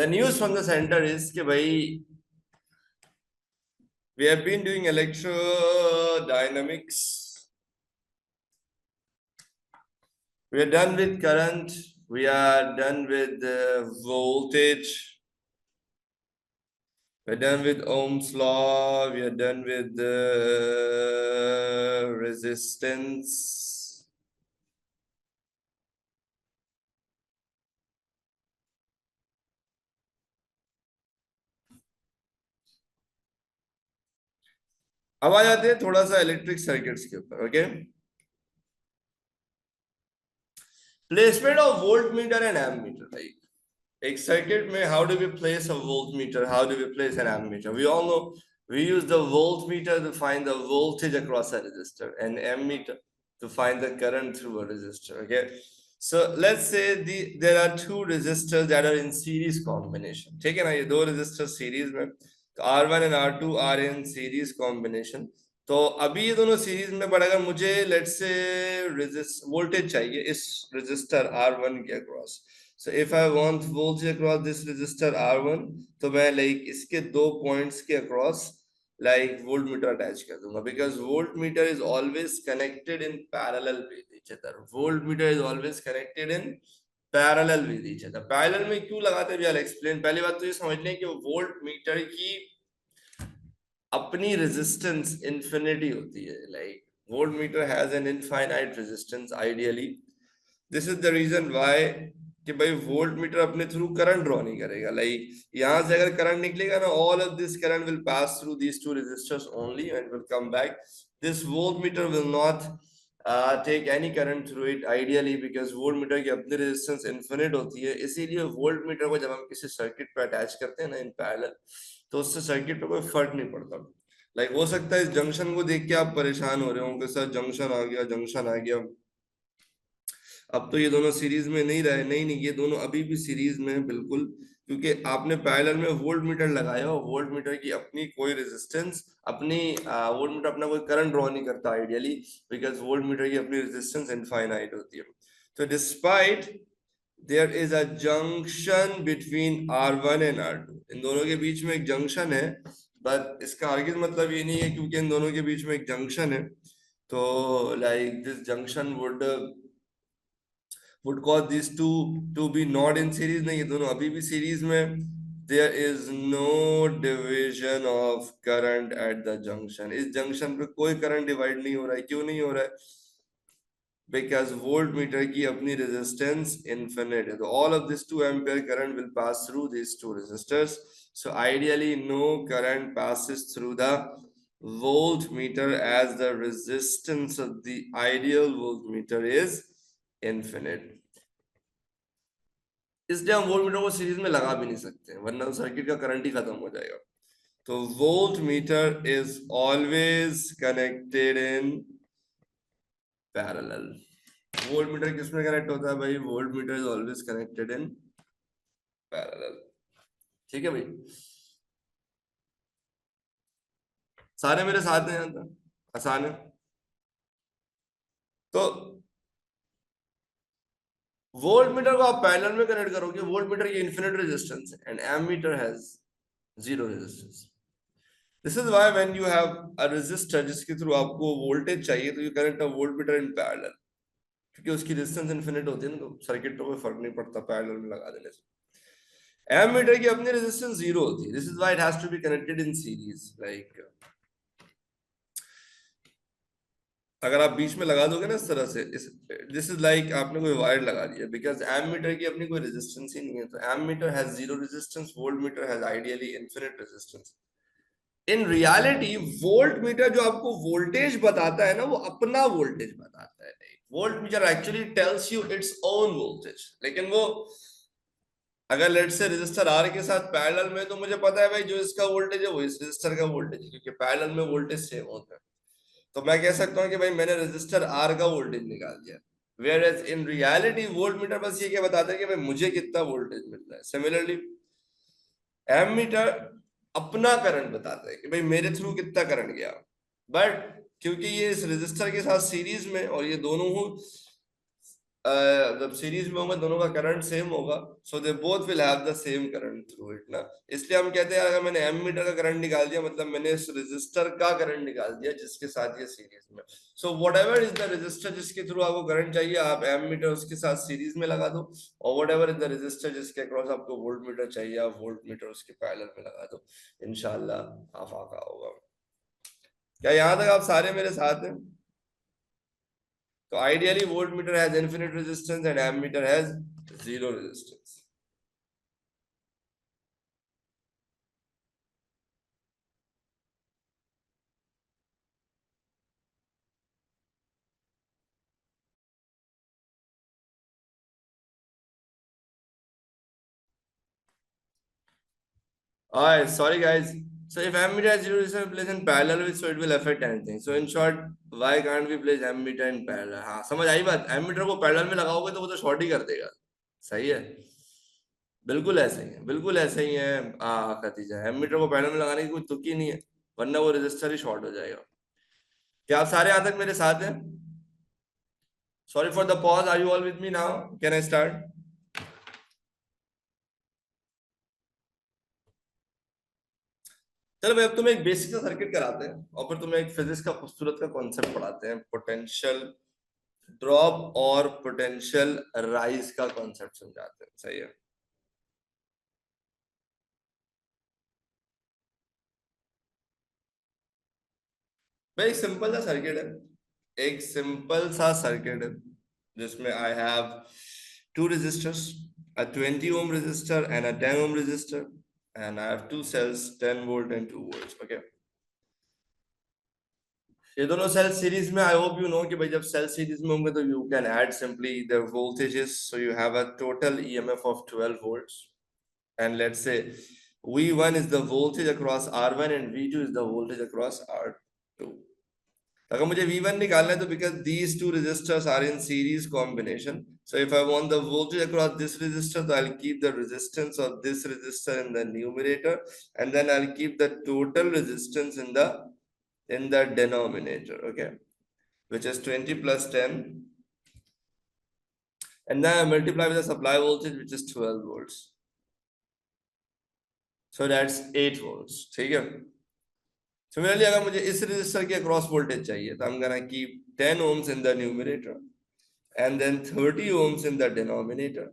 The news from the center is कि भाई we have been doing electrodynamics. We are done with current. We are done with voltage. We're done with Ohm's law. We are done with resistance. अब आ जाते हैं थोड़ा सा electric circuits के ऊपर. Okay, placement of voltmeter and amp meter. Like एक circuit में how do we place a voltmeter, how do we place an amp meter. We all know we use the voltmeter to find the voltage across a resistor and ammeter to find the current through a resistor. Okay, so let's say there are two resistors that are in series combination. ठीक है ना, ये दो resistors series में, तो R1 and R2 are in series combination. तो अभी ये दोनों सीरीज में, बट अगर मुझे लेट्स से वोल्टेज चाहिए इस रेजिस्टर R1 के across. So if I want voltage across this resistor R1, तो मैं like इसके दो पॉइंट्स के अक्रॉस like voltmeter अटैच कर दूंगा, because voltmeter is always connected in parallel with each other. Voltmeter is always connected in parallel with each other. Parallel में क्यों लगाते हैं, I'll explain. पहली बात तो ये समझ लें कि voltmeter की अपनी रेजिस्टेंस इंफिनिटी होती है. Like voltmeter has an infinite resistance ideally. This is the reason why कि भाई वोल्ट मीटर अपने थ्रू करंट ड्रॉ नहीं करेगा. लाइक यहां से अगर करंट निकलेगा ना, all of this current will pass through these two resistors only and will come back. This voltmeter will not take any current through it ideally, because voltmeter की अपनी resistance infinite होती है. इसीलिए volt meter को जब हम किसी circuit पे अटैच करते हैं ना इन पैरेलल, तो उससे सर्किट पे कोई फर्क नहीं पड़ता. लाइक हो सकता है इस जंक्शन को देख के आप परेशान हो रहे हो कि सर जंक्शन आ गया, जंक्शन आ गया. अब तो ये दोनों सीरीज में नहीं रहे. नहीं नहीं, ये दोनों अभी भी सीरीज में बिल्कुल, क्योंकि आपने पैरेलल में वोल्ट मीटर लगाया हो. वोल्ट मीटर की अपनी कोई रेजिस्टेंस, अपनी वोल्ट मीटर अपना कोई करंट ड्रॉ नहीं करता आइडियली, बिकॉज वोल्ट मीटर की अपनी रेजिस्टेंस इनफाइनाइट होती है. तो despite there is a junction between R1 and R2, इन दोनों के बीच में एक जंक्शन है, बट इसका आगे मतलब ये नहीं है क्योंकि इन दोनों के बीच में एक जंक्शन है तो like this junction would cause these two to be not in series. नहीं, ये दोनों अभी भी सीरीज में. There is no division of current at the junction. इस जंक्शन पे कोई करंट डिवाइड नहीं हो रहा है. क्यों नहीं हो रहा है? Because voltmeter की अपनी resistance infinite है. तो all of this 2 ampere current will pass through these two resistors. So ideally no current passes through the voltmeter, as the resistance of the ideal voltmeter is infinite. इसलिए हम volt meter को series में लगा भी नहीं सकते, वरना circuit का करंट ही खत्म हो जाएगा. तो volt meter is always connected in parallel. Volt meter किसमें कनेक्ट होता है भाई? Volt meter is always connected in parallel. ठीक है भाई, सारे मेरे साथ हैं यहां तक, आसान है. तो वोल्ट मीटर को आप पैरेलल में कनेक्ट करोगे, वोल्ट मीटर की इन्फिनिट रेजिस्टेंस है and ammeter has zero resistance. This is why when you have a resistor जिसके थ्रू आपको वोल्टेज चाहिए, तो you connect a voltmeter in parallel, क्योंकि उसकी रेजिस्टेंस इनफिनिट होती है ना, तो सर्किट पे कोई फर्क नहीं पड़ता पैरेलल में लगा देने से. एमीटर की अपनी रेजिस्टेंस जीरो होती है. This is why it has to be connected in series. Like अगर आप बीच में लगा दोगे ना इस तरह से, दिस इज लाइक आपने कोई वायर लगा दिया, बिकॉज एमीटर की अपनी कोई रेजिस्टेंस ही नहीं है. तो ammeter has zero resistance, voltmeter has ideally infinite resistance. In reality voltmeter जो आपको वोल्टेज बताता है ना, वो अपना वोल्टेज बताता है. Volt meter actually tells you its own voltage. लेकिन वो अगर लेट से रेजिस्टर आर के साथ पैरेलल में, तो मुझे पता है भाई जो इसका वोल्टेज है वो इस रेजिस्टर का वोल्टेज है, क्योंकि पैरेलल में वोल्टेज सेम होता है. तो मैं कह सकता हूँ कि भाई मैंने रेजिस्टर आर का वोल्टेज निकाल दिया. Whereas in reality voltmeter बस ये क्या बताता है कि भाई मुझे कितना वोल्टेज मिल रहा है. सिमिलरली एमीटर अपना करंट बताता है कि भाई मेरे थ्रू कितना करंट गया. बट क्योंकि ये इस रेजिस्टर के साथ सीरीज में और ये दोनों जब सीरीज में होंगे दोनों का करंट सेम होगा, so they both will have the same current through it ना। इसलिए हम कहते हैं अगर मैंने एमीटर का करंट निकाल दिया मतलब मैंने इस रेजिस्टर का करंट निकाल दिया जिसके साथ ये सीरीज में। So whatever is the resistor जिसके थ्रू आपको करंट चाहिए आप एमीटर उसके साथ सीरीज में लगा दो, और व्हाटएवर इज द रेजिस्टर जिसके अक्रॉस आपको वोल्ट मीटर चाहिए आप वोल्ट मीटर उसके पैरेलल में लगा दो। इंशाल्लाह आफाका होगा। क्या यहां तक आप सारे मेरे साथ हैं? So ideally voltmeter has infinite resistance and ammeter has zero resistance. Alright, sorry guys. So if ammeter has zero resistance placed in parallel with, so it will affect anything. So in short, why can't we place ammeter in parallel? हाँ समझ आई बात, ammeter को parallel में लगाओगे तो वो तो short ही कर देगा। सही है, बिल्कुल ऐसे ही है, बिल्कुल ऐसे ही है। खतीजा एमीटर को पैनल में लगाने की कोई तुक ही नहीं है, वरना वो रजिस्टर ही शॉर्ट हो जाएगा। क्या आप सारे आज तक मेरे साथ हैं? Sorry for the pause, are you all with me now? Can I start? चलो भाई अब तुम्हें एक बेसिक सा सर्किट कराते हैं और फिर तुम्हें एक फिजिक्स का खूबसूरत का कॉन्सेप्ट पढ़ाते हैं, पोटेंशियल ड्रॉप और पोटेंशियल राइज का कॉन्सेप्ट समझाते हैं। सही है भाई, एक सिंपल सा सर्किट है, एक सिंपल सा सर्किट है जिसमें I have two resistors, a 20 ohm resistor and a 10 ohm resistor, and I have two cells 10 volt and 2 volts. Okay, ये दोनों सेल सीरीज में, आई होप यू नो कि भाई जब सेल सीरीज में होंगे तो you can add simply their voltages, so you have a total EMF of 12 volts, and let's say V1 is the voltage across R1 and V2 is the voltage across R2. अगर मुझे V1 निकालना है तो because these two resistors are in series combination, so if I want the voltage across this resistor, so I'll keep the resistance of this resistor in the numerator, and then I'll keep the total resistance in the denominator, okay, which is 20 plus 10, and then I multiply with the supply voltage which is 12 volts, so that's 8 volts. ठीक है, similarly अगर मुझे इस resistor के across voltage चाहिए तो I'm gonna keep 10 ohms in the numerator and then 30 ohms in the denominator,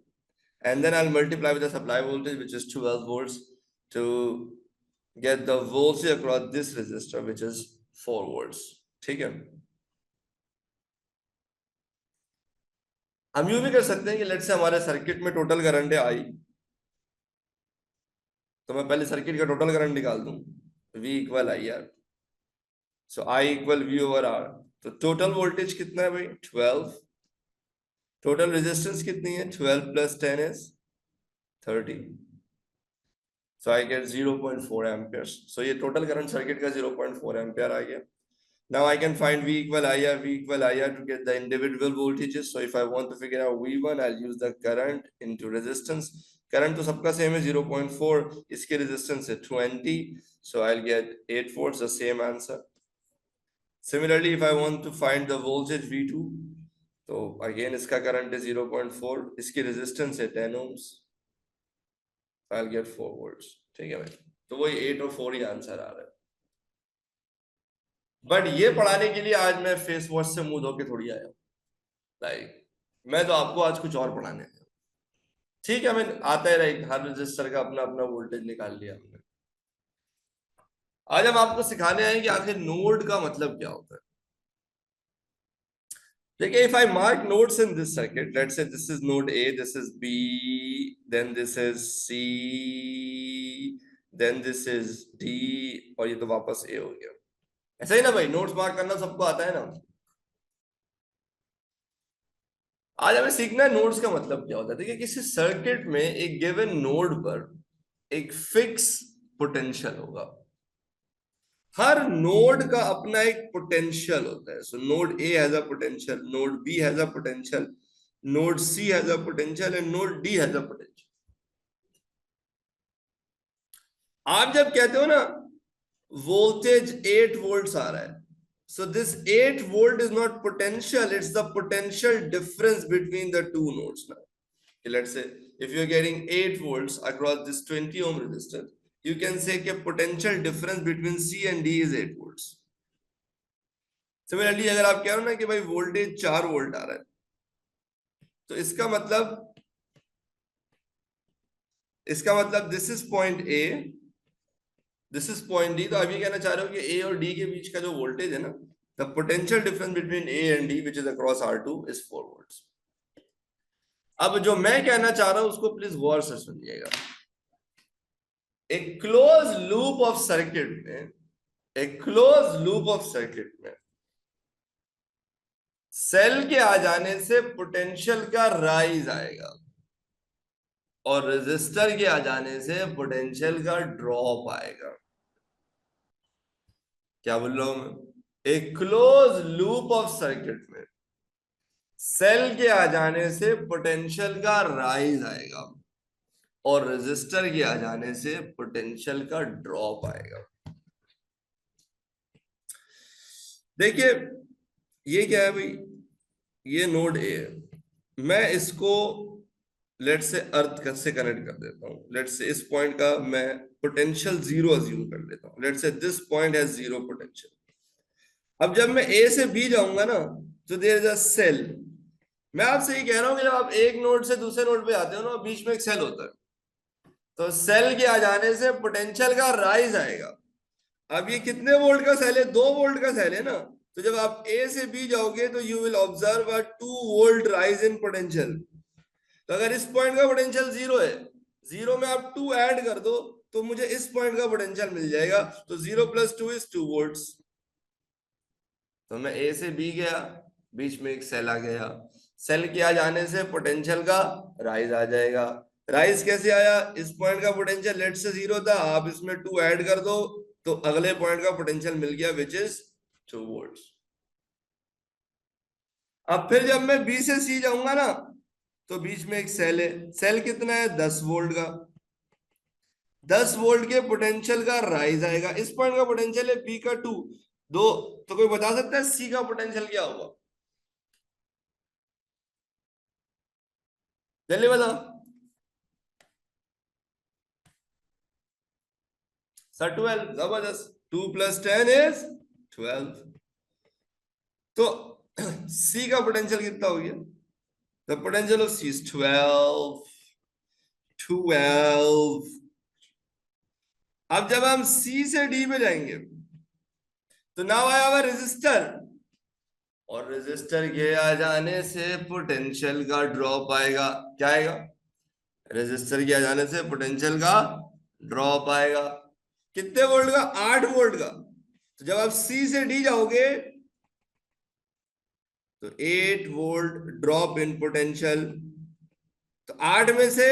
and then I'll multiply with the supply voltage which is 12 volts to get the voltage across this resistor which is 4 volts. ठीक है, हम यूं भी कर सकते हैं कि let's say हमारे सर्किट में टोटल करंट है आई, तो मैं पहले सर्किट का टोटल करंट निकाल दूं, V equal I R, so I equal V over R. तो टोटल वोल्टेज कितना है भाई 12, टोटल रेजिस्टेंस कितनी है 12 plus 10 is 30, so I get 0.4 amperes. So ये total current circuit का 0.4 ampere आ गया। Now I can find V equal IR, V equal IR to get the individual voltages. So if I want to figure out V1, I'll use the current into resistance. Current तो सबका same है 0.4, इसके resistance है 20, so I'll get 8 volts, the same answer. Similarly, if I want to find the voltage V2, तो again इसका current है 0.4, इसकी resistance है 10 ohms, I'll get 4 volts. ठीक है भाई, तो वही 8 और 4 ही आंसर आ रहा है। बट ये पढ़ाने के लिए आज मैं फेस वॉश से मुंह धो के थोड़ी आया हूँ, लाइक मैं तो आपको आज कुछ और पढ़ाने आया हूँ। ठीक है, हमें आता है राइट, हर रजिस्टर का अपना अपना वोल्टेज निकाल लिया हमने। आज हम आपको सिखाने आए कि आखिर नोड का मतलब क्या होता है। देखिए, if I mark nodes in this circuit, let's say this is node A, this is B, then this is C, then this is D, और ये तो वापस A हो गया। ऐसा ही ना भाई, नोड्स मार्क करना सबको आता है ना। आज हमें सीखना है नोड्स का मतलब क्या होता है। देखिए, किसी सर्किट में एक गिवन नोड पर एक फिक्स पोटेंशियल होगा, हर नोड का अपना एक पोटेंशियल होता है। So node A has a potential, node B has a potential, node C has a potential and node D has a potential. आप जब कहते हो ना वोल्टेज 8 वोल्ट्स आ रहा है, So this 8 volt is not potential, it's the potential difference between the two nodes now. Okay, let's say if you're getting 8 volts across this 20 ohm resistor, you can say कि potential difference between C and D is 8 volts. Similarly, अगर आप कह रहे हो ना कि भाई voltage 4 volt आ रहा है, तो इसका मतलब this is point A, this is point D. तो आप ये कहना चाह रहे हो कि ए और डी के बीच का जो वोल्टेज है ना, the potential difference between A and D which is across R2 is 4 volts. अब जो मैं कहना चाह रहा हूं उसको प्लीज गौर से सुनिएगा। एक क्लोज लूप ऑफ सर्किट में, एक क्लोज लूप ऑफ सर्किट में सेल के आ जाने से पोटेंशियल का राइज आएगा और रेजिस्टर के आ जाने से पोटेंशियल का ड्रॉप आएगा। क्या बोल रहा हूं मैं? एक क्लोज लूप ऑफ सर्किट में सेल के आ जाने से पोटेंशियल का राइज आएगा और रेजिस्टर के आ जाने से पोटेंशियल का ड्रॉप आएगा। देखिए ये क्या है भाई, ये नोड ए है, मैं इसको लेट से अर्थ से कनेक्ट कर देता हूं। लेट से इस पॉइंट का मैं पोटेंशियल 0 अज्यूम कर लेता हूं। लेट से दिस पॉइंट हैज 0 पोटेंशियल। अब जब मैं ए से बी जाऊंगा ना, तो देयर इज अ सेल। मैं आपसे ये कह रहा हूं कि जब आप एक नोड से दूसरे नोड पे आते हो ना, बीच में एक सेल होता है, तो सेल के आ जाने से पोटेंशियल का राइज आएगा। अब ये कितने वोल्ट का सेल है? 2 वोल्ट का सेल है ना। तो जब आप ए से बी जाओगे तो you will observe a 2 volt rise in potential. तो अगर इस पॉइंट का पोटेंशियल 0 है, 0 में आप 2 ऐड कर दो तो मुझे इस पॉइंट का पोटेंशियल मिल जाएगा। तो 0 + 2 इज 2 वोल्ट्स। तो मैं ए से बी गया, बीच में एक सेल आ गया, सेल के आ जाने से पोटेंशियल का राइज आ जाएगा। राइज कैसे आया? इस पॉइंट का पोटेंशियल लेट से 0 था, आप इसमें 2 ऐड कर दो तो अगले पॉइंट का पोटेंशियल मिल गया विच इज 2 वोल्ट्स। अब फिर जब मैं बी से सी जाऊंगा ना, तो बीच में एक सेल है, सेल कितना है? 10 वोल्ट का। 10 वोल्ट के पोटेंशियल का राइज आएगा। इस पॉइंट का पोटेंशियल है बी का 2 दो। तो कोई बता सकता है सी का पोटेंशियल क्या होगा? जल्दी बताओ सर। 12। जबरदस्त। 2 + 10 इज 12। तो सी का पोटेंशियल कितना हो गया? The potential of C is 12। अब जब हम सी से डी पे जाएंगे तो now I have a resistor, और रेजिस्टर के आ जाने से पोटेंशियल का ड्रॉप आएगा। क्या आएगा? रेजिस्टर के आ जाने से पोटेंशियल का ड्रॉप आएगा। कितने वोल्ट का? 8 वोल्ट का। तो जब आप सी से डी जाओगे तो 8 वोल्ट ड्रॉप इन पोटेंशियल। तो 8 में से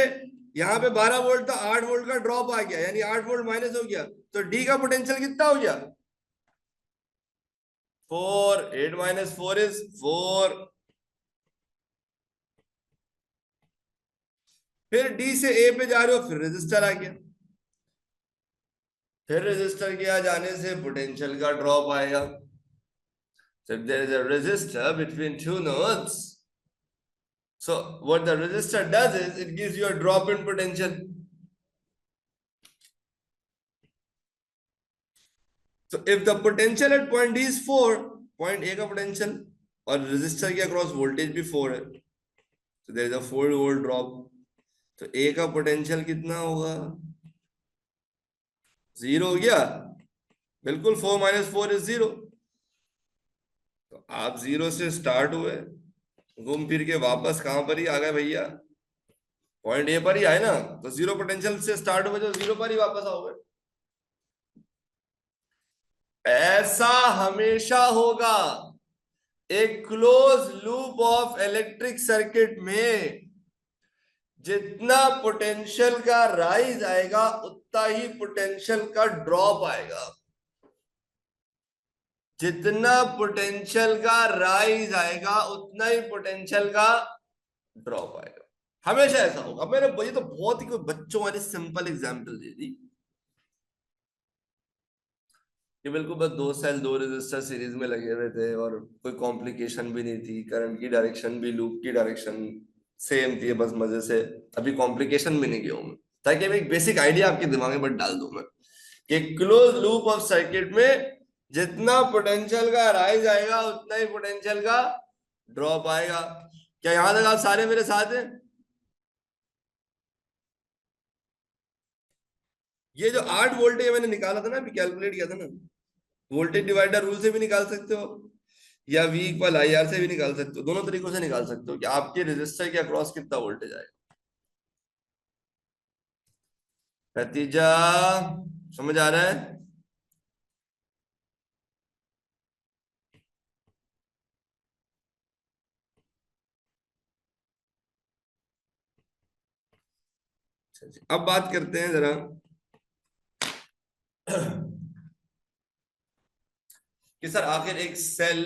यहां पे 12 वोल्ट था, 8 वोल्ट का ड्रॉप आ गया, यानी 8 वोल्ट माइनस हो गया। तो डी का पोटेंशियल कितना हो गया? 4। 8 - 4 इज 4। फिर डी से ए पे जा रहे हो, फिर रेजिस्टर आ गया, फिर रेजिस्टर के आ जाने से पोटेंशियल का ड्रॉप आएगा। So if there is a resistor between two nodes, so what the resistor does is it gives you a drop in potential. So if the potential at point D is 4, point A का potential और resistor के across voltage भी 4 है, so there is a 4 volt drop. तो A का potential कितना होगा? 0 हो गया, बिल्कुल। 4 - 4 is 0। तो आप 0 से स्टार्ट हुए, घूम फिर के वापस कहां पर ही आ गए भैया? पॉइंट ए पर ही आए ना। तो 0 पोटेंशियल से स्टार्ट हुए तो 0 पर ही वापस आओगे। ऐसा हमेशा होगा। एक close loop of electric circuit में जितना पोटेंशियल का राइज आएगा उतना ही पोटेंशियल का ड्रॉप आएगा। जितना पोटेंशियल का राइज आएगा उतना ही पोटेंशियल का ड्रॉप आएगा। हमेशा ऐसा होगा। मैंने ये तो बहुत ही कोई बच्चों वाली सिंपल एग्जांपल दे दी। कि बिल्कुल बस 2 सेल 2 रेजिस्टर सीरीज में लगे हुए थे और कोई कॉम्प्लिकेशन भी नहीं थी, करंट की डायरेक्शन भी लूप की डायरेक्शन सेम थी, बस मजे से अभी कॉम्प्लिकेशन भी नहीं किया हूं मैं, ताकि मैं एक बेसिक आइडिया आपके दिमाग में बस डाल दूं मैं कि क्लोज लूप ऑफ सर्किट में जितना पोटेंशियल का राइज आएगा उतना ही पोटेंशियल का ड्रॉप आएगा। क्या यहां तक आप सारे मेरे साथ हैं? ये जो 8 वोल्टेज मैंने निकाला था ना, अभी कैलकुलेट किया था ना, वोल्टेज डिवाइडर रूल से भी निकाल सकते हो या V इक्वल IR से भी निकाल सकते हो, दोनों तरीकों से निकाल सकते हो कि आपके रेजिस्टर के अक्रॉस कितना वोल्टेज आएगा। नतीजा समझ आ रहा है? अच्छा जी, अब बात करते हैं जरा कि सर आखिर एक सेल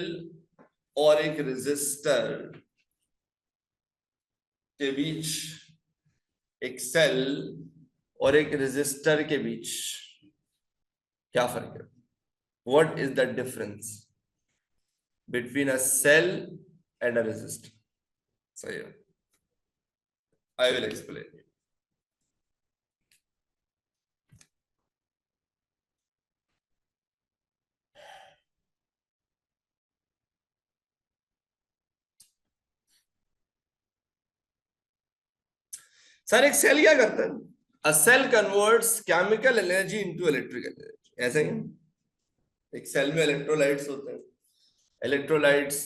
और एक रेजिस्टर के बीच, एक सेल और एक रेजिस्टर के बीच क्या फर्क है? What is the difference between a cell and a resistor? सही है, आई विल एक्सप्लेन। सर एक सेल क्या करता है? A cell converts chemical energy into electrical energy, ऐसा ही है? एक सेल में इलेक्ट्रोलाइट्स होते हैं, इलेक्ट्रोलाइट्स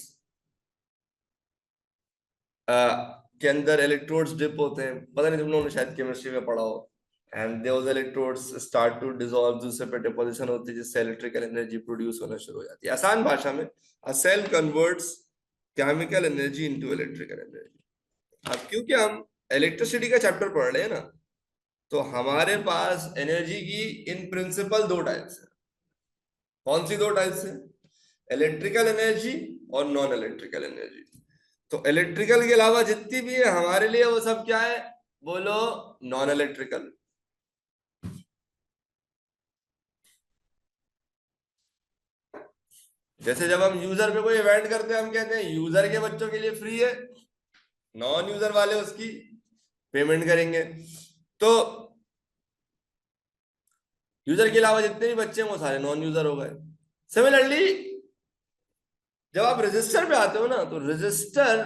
के अंदर इलेक्ट्रोड्स डिप होते हैं, पता नहीं तुम लोगों ने शायद केमिस्ट्री में पढ़ा हो। And those electrodes start to dissolve, दूसरे पे डिपोजिशन होती है जिससे इलेक्ट्रिकल एनर्जी प्रोड्यूस होना शुरू हो जाती है। आसान भाषा में a cell converts chemical energy into electrical energy. अब क्योंकि हम इलेक्ट्रिसिटी का चैप्टर पढ़ रहे हैं ना, तो हमारे पास एनर्जी की इन प्रिंसिपल 2 टाइप्स है। कौन सी 2 टाइप्स है? इलेक्ट्रिकल एनर्जी और नॉन इलेक्ट्रिकल एनर्जी। तो इलेक्ट्रिकल के अलावा जितनी भी है हमारे लिए वो सब क्या है? बोलो, नॉन इलेक्ट्रिकल। जैसे जब हम यूजर पे कोई इवेंट करते हैं, हम कहते हैं यूजर के बच्चों के लिए फ्री है, नॉन यूजर वाले उसकी पेमेंट करेंगे। तो यूजर के अलावा जितने भी बच्चे हैं वो सारे नॉन यूजर हो गए। सिमिलरली जब आप रजिस्टर पे आते हो ना, तो रजिस्टर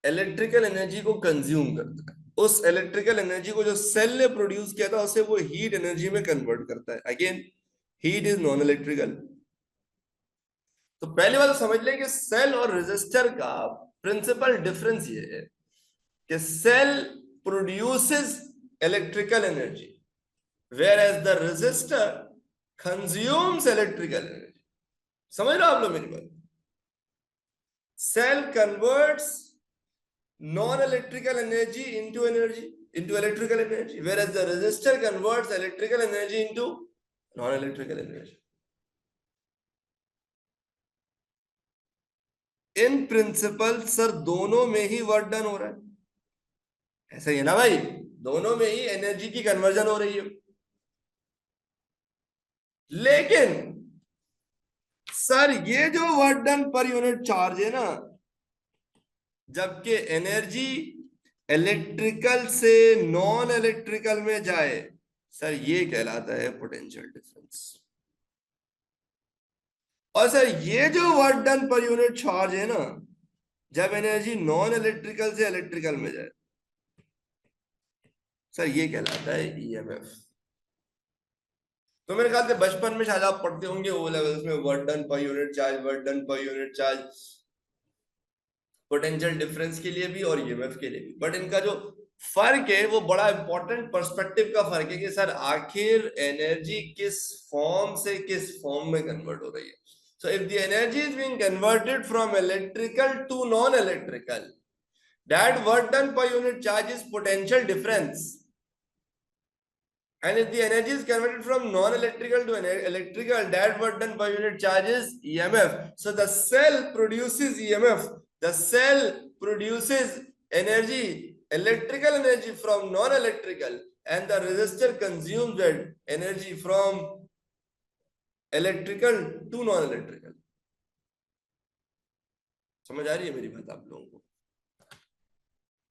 इलेक्ट्रिकल एनर्जी को कंज्यूम करता है। उस इलेक्ट्रिकल एनर्जी को जो सेल ने प्रोड्यूस किया था उसे वो हीट एनर्जी में कन्वर्ट करता है। Again, heat is non electrical. तो पहली बात तो समझ लें कि सेल और रेजिस्टर का प्रिंसिपल डिफरेंस ये है कि cell produces electrical energy, whereas the resistor consumes electrical energy. समझ रहे हो आप लोग मेरी बात? Cell converts non-electrical energy into electrical energy, whereas the resistor converts electrical energy into non-electrical energy. In principle sir दोनों में ही वर्क डन हो रहा है, ऐसा ही है ना भाई? दोनों में ही एनर्जी की कन्वर्जन हो रही है। लेकिन सर ये जो work done per unit charge है ना, जबकि एनर्जी इलेक्ट्रिकल से नॉन इलेक्ट्रिकल में जाए, सर ये कहलाता है पोटेंशियल डिफरेंस। और सर ये जो work done per unit charge है ना, जब एनर्जी नॉन इलेक्ट्रिकल से इलेक्ट्रिकल में जाए, सर ये कहलाता है ईएमएफ। तो मेरे ख्याल से बचपन में शायद आप पढ़ते होंगे वो लेवल्स में, work done per unit charge, work done per unit charge potential difference के लिए भी और ईएमएफ के लिए भी। बट इनका जो फर्क है वो बड़ा इंपॉर्टेंट पर्सपेक्टिव का फर्क है कि सर आखिर एनर्जी किस फॉर्म से किस फॉर्म में कन्वर्ट हो रही है। So if the energy is being converted from electrical to non-electrical, that work done per unit charge is potential difference. And if the energy is converted from non-electrical to electrical, that work done per unit charge is EMF. So the cell produces EMF. The cell produces energy, electrical energy from non-electrical, and the resistor consumes that energy from electrical to non electrical. समझ आ रही है मेरी बात आप लोगों को?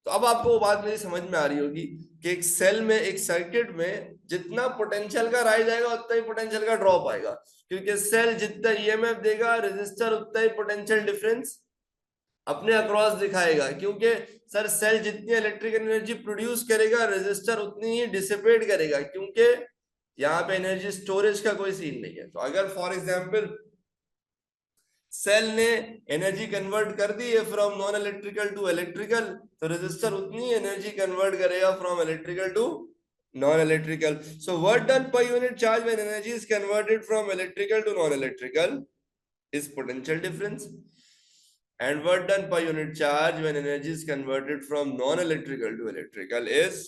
तो अब आपको वो बात मेरी समझ में आ रही होगी कि एक सेल में, एक सर्किट में जितना पोटेंशियल का राइज आएगा उतना ही पोटेंशियल का ड्रॉप आएगा, क्योंकि सेल जितना ईएमएफ देगा रेजिस्टर उतना ही पोटेंशियल डिफरेंस अपने अक्रॉस दिखाएगा। क्योंकि सर सेल जितनी इलेक्ट्रिकल एनर्जी प्रोड्यूस करेगा रेजिस्टर उतनी ही डिसिपेट करेगा, क्योंकि यहाँ पे एनर्जी स्टोरेज का कोई सीन नहीं है। तो अगर फॉर एग्जाम्पल सेल ने एनर्जी कन्वर्ट कर दी है from non electrical to electrical, तो रेजिस्टर उतनी एनर्जी कन्वर्ट करेगा from electrical to non electrical. So work done per unit charge when energy is converted from electrical to non electrical is potential difference, and work done per unit charge when energy is converted from non-electrical to electrical is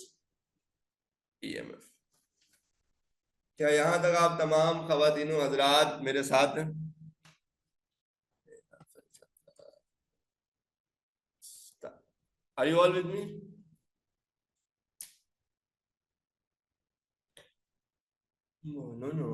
EMF। क्या यहां तक आप तमाम खवातीनो हजरात मेरे साथ हैं? Are you all with me? No, no, no.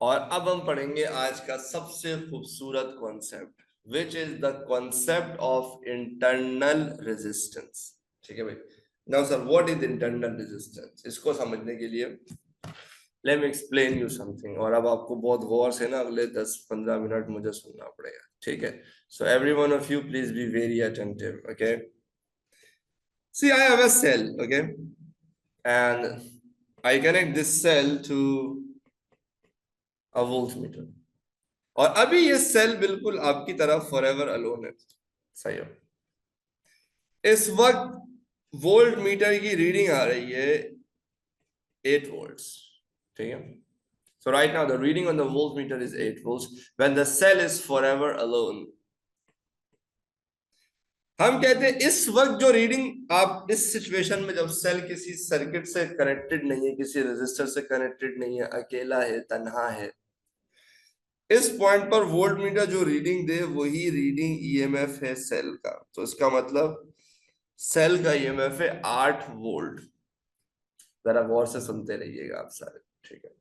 और अब हम पढ़ेंगे आज का सबसे खूबसूरत concept, which is the concept of internal resistance. ठीक है भाई। Now sir what is internal resistance? इसको समझने के लिए let me explain you something. और अब आपको बहुत गौर से ना अगले 10-15 मिनट मुझे सुनना पड़ेगा, ठीक है? So every one of you please be very attentive, okay? See I have a cell, okay, and I connect this cell to a voltmeter. और अभी ये सेल बिल्कुल आपकी तरफ फॉरएवर अलोन है। सही है। इस वक्त वोल्ट मीटर की रीडिंग आ रही है 8 volts, ठीक है? So right now the reading on the voltmeter is 8 volts when the cell is forever alone. हम कहते हैं इस वक्त जो रीडिंग आप इस सिचुएशन में, जब सेल किसी सर्किट से कनेक्टेड नहीं है, किसी रेजिस्टर से कनेक्टेड नहीं है, अकेला है, तन्हा है, इस पॉइंट पर वोल्ट मीटर जो रीडिंग दे वही रीडिंग ईएमएफ है सेल का। तो इसका मतलब सेल का ईएमएफ है 8 वोल्ट। जरा गौर से सुनते रहिएगा आप सारे, ठीक है?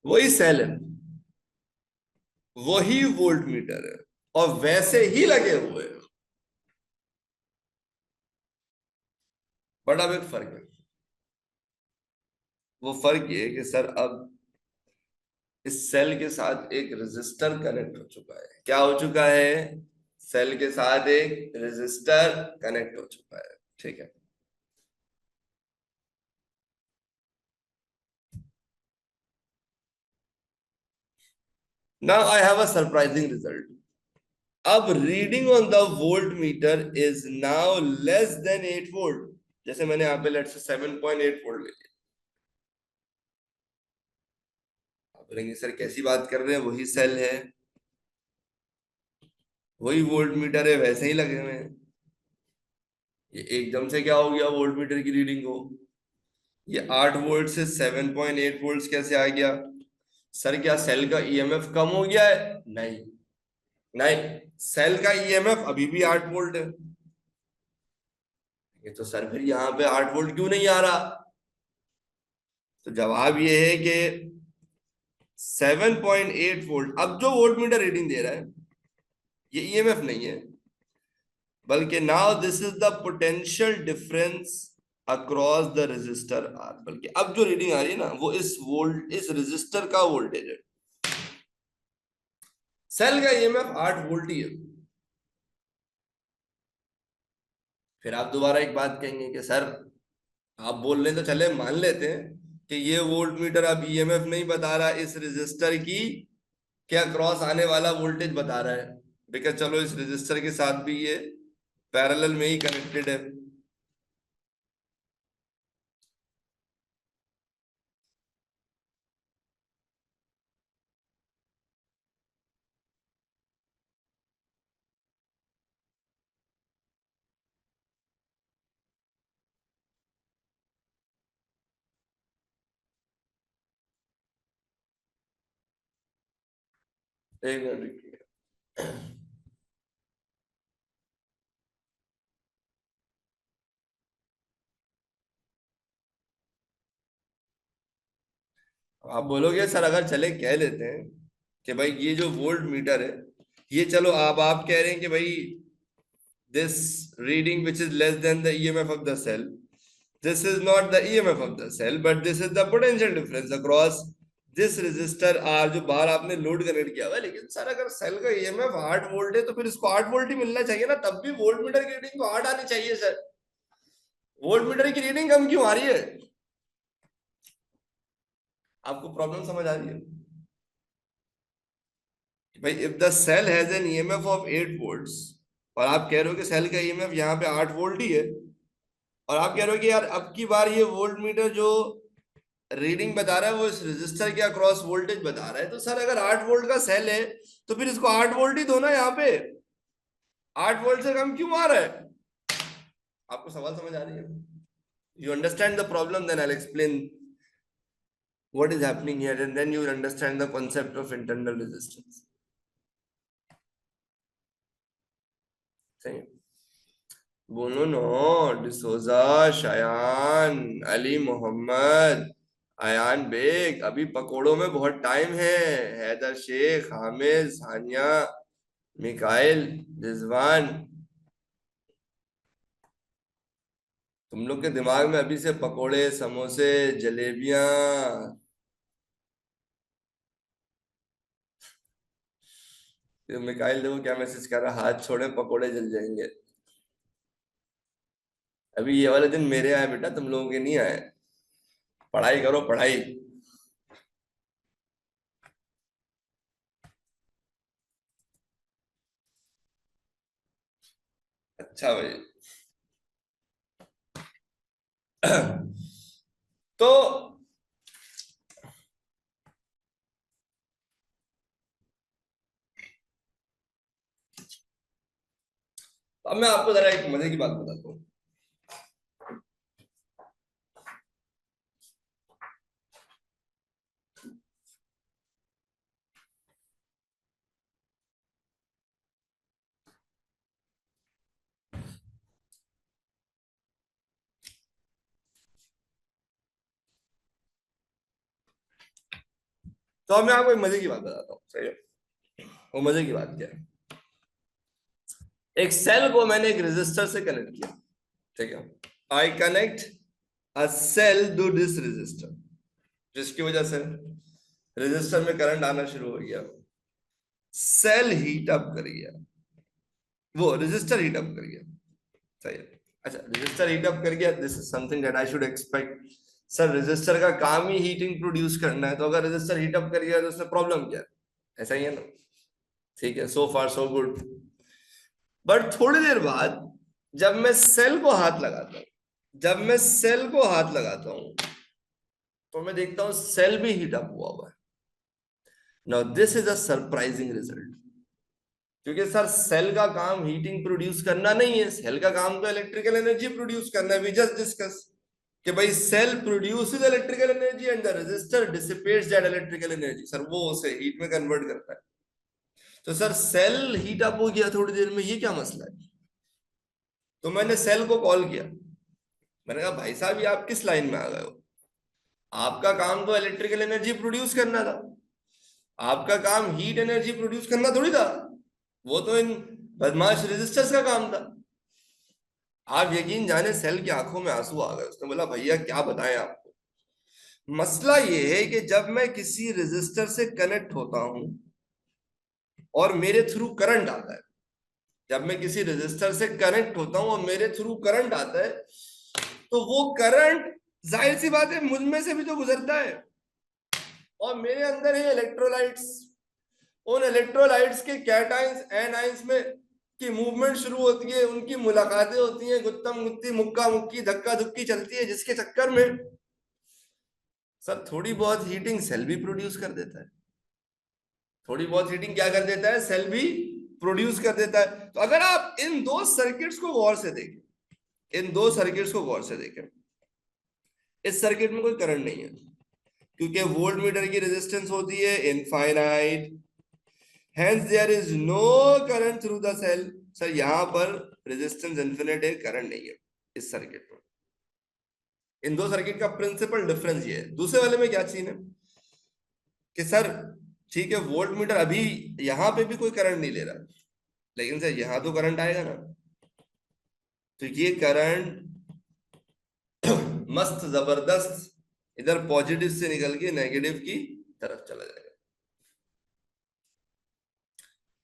वही सेल है, वही वोल्ट मीटर है, और वैसे ही लगे हुए हैं। बट अब एक फर्क है। वो फर्क ये है कि सर अब इस सेल के साथ एक रेजिस्टर कनेक्ट हो चुका है। क्या हो चुका है? सेल के साथ एक रेजिस्टर कनेक्ट हो चुका है, ठीक है? Now I have a surprising result. अब reading on the volt meter is now less than 8 volt. जैसे मैंने यहाँ पे लेट्स से 7.8 वोल्ट ले लिया। आप बोलेंगे सर कैसी बात कर रहे हैं, वही सेल है, वही वोल्ट मीटर है, वैसे ही लगे हुए हैं, ये एकदम से क्या हो गया वोल्ट मीटर की रीडिंग को? ये 8 वोल्ट से 7.8 वोल्ट कैसे आ गया? सर क्या सेल का ईएमएफ कम हो गया है? नहीं, नहीं, सेल का ईएमएफ अभी भी 8 वोल्ट है। ये तो सर फिर यहाँ पे 8 वोल्ट क्यों नहीं आ रहा? तो जवाब ये है कि 7.8 वोल्ट, अब जो वोल्ट मीटर रीडिंग दे रहा है ये ईएमएफ नहीं है, बल्कि now this is the potential difference across the resistor R. बल्कि अब जो रीडिंग आ रही है ना वो इस रेजिस्टर का वोल्टेज है। सेल का ईएमएफ 8 वोल्ट ही है। फिर आप दोबारा एक बात कहेंगे कि सर आप बोल रहे हैं तो चले मान लेते हैं कि ये वोल्ट मीटर अब ईएमएफ नहीं बता रहा, इस रेजिस्टर की क्या क्रॉस आने वाला वोल्टेज बता रहा है, बिकॉज चलो इस रेजिस्टर के साथ भी ये पैरेलल में ही कनेक्टेड है। एक मिनट रुकिए। आप बोलोगे सर अगर चले कह लेते हैं कि भाई ये जो वोल्ट मीटर है, ये चलो आप कह रहे हैं कि भाई this reading which is less than the EMF of the cell, this is not the EMF of the cell but this is the potential difference across this resistor R जो बाहर आपने लोड कनेक्ट किया हुआ है। लेकिन sir अगर cell का EMF 8 volt है तो फिर इसको 8 वोल्ट ही मिलना चाहिए ना, तब भी वोल्ट मीटर की रीडिंग को 8 आनी चाहिए सर। वोल्ट मीटर की रीडिंग कम क्यों आ रही है? आपको प्रॉब्लम समझ आ रही है भाई? If the cell has an EMF of 8 volts और आप कह रहे हो कि सेल का ईएमएफ यहाँ पे 8 वोल्ट ही है, और आप कह रहे हो कि यार अब की बार ये वोल्ट मीटर जो रीडिंग बता रहा है वो इस रेजिस्टर के अक्रॉस वोल्टेज बता रहा है, तो सर अगर 8 वोल्ट का सेल है तो फिर इसको 8 वोल्ट ही दो ना, यहाँ पे 8 वोल्ट से कम क्यों आ रहा है? आपको सवाल समझ आ रही है? You understand the problem, then I explain what is happening here and then you will understand the concept of internal resistance. सही है? बोलो नो, डिसोजा, शायान, अली मोहम्मद, अयान बेग, अभी पकोड़ों में बहुत टाइम है। हैदर शेख, हामिद, सानिया, मिकाइल, रिजवान, तुम लोग के दिमाग में अभी से पकोड़े, समोसे, जलेबियां। मिकाइल देखो क्या मैसेज कर रहा, हाथ छोड़े पकोड़े जल जाएंगे। अभी ये वाले दिन मेरे आए बेटा, तुम लोगों के नहीं आए। पढ़ाई करो पढ़ाई। अच्छा भाई। तो अब मैं आपको जरा एक मजे की बात बताता हूँ। तो अब मैं आपको एक मजे की बात बताता हूँ, सही है? वो मजे की बात क्या है, एक सेल को मैंने एक रेजिस्टर से कनेक्ट किया, ठीक है? I connect a cell to this resistor, जिसकी वजह से रेजिस्टर में करंट आना शुरू हो गया, सेल हीट अप कर गया, वो रेजिस्टर हीट अप कर गया, सही है? अच्छा, रेजिस्टर हीट अप कर गया, this is something that I should expect. Sir resistor का काम ही हीटिंग प्रोड्यूस करना है, तो अगर रेजिस्टर हीट अप कर गया तो उसमें प्रॉब्लम क्या है? ऐसा ही है ना? ठीक है, सो फार सो गुड। बट थोड़ी देर बाद जब मैं सेल को हाथ लगाता हूं, जब मैं सेल को हाथ लगाता हूं तो मैं देखता हूं सेल भी हीट अप हुआ है। Now this is a surprising result, क्योंकि सर सेल का काम हीटिंग प्रोड्यूस करना नहीं है, सेल का काम तो इलेक्ट्रिकल एनर्जी प्रोड्यूस करना है। वी जस्ट डिस्कस कि भाई cell produces electrical energy and the resistor dissipates that electrical energy, sir वो उसे हीट में कन्वर्ट करता है। तो सर सेल हीट अप हो गया थोड़ी देर में, ये क्या मसला है? तो मैंने सेल को कॉल किया, मैंने कहा भाई साहब ये आप किस लाइन में आ गए हो? आपका काम तो इलेक्ट्रिकल एनर्जी प्रोड्यूस करना था, आपका काम हीट एनर्जी प्रोड्यूस करना थोड़ी था, वो तो इन बदमाश रेजिस्टर्स का काम था। आप यकीन जाने सेल की आंखों में आंसू आ गए, उसने बोला भैया क्या बताएं आपको, मसला ये है कि जब मैं किसी रेजिस्टर से कनेक्ट होता हूं और मेरे थ्रू करंट आता है, जब मैं किसी रेजिस्टर से कनेक्ट होता हूं और मेरे थ्रू करंट आता है, तो वो करंट जाहिर सी बात है मुझ में से भी तो गुजरता है, और मेरे अंदर है इलेक्ट्रोलाइट्स। उन इलेक्ट्रोलाइट्स के कैटाइंस एनाइंस में की मूवमेंट शुरू होती है, उनकी मुलाकातें होती हैं, गुत्तम गुत्ती मुक्का मुक्की धक्का धुक्की चलती है, जिसके चक्कर में सर थोड़ी बहुत हीटिंग सेल भी प्रोड्यूस कर देता है। थोड़ी बहुत हीटिंग क्या कर देता है? सेल भी प्रोड्यूस कर देता है। तो अगर आप इन दो सर्किट्स को गौर से देखें, इन दो सर्किट्स को गौर से देखें, इस सर्किट में कोई करंट नहीं है, क्योंकि वोल्ट मीटर की रेजिस्टेंस होती है infinite, hence there is no current through the cell. Sir यहाँ पर रेजिस्टेंस इन्फिनिट है, करंट नहीं है इस सर्किट में। इन दो सर्किट का प्रिंसिपल डिफरेंस ये है। दूसरे वाले में क्या सीन है कि सर ठीक है वोल्ट मीटर अभी यहाँ पे भी कोई करंट नहीं ले रहा, लेकिन सर यहाँ तो करंट आएगा ना, तो ये करंट मस्त जबरदस्त इधर पॉजिटिव से निकल के नेगेटिव की तरफ चला जाएगा।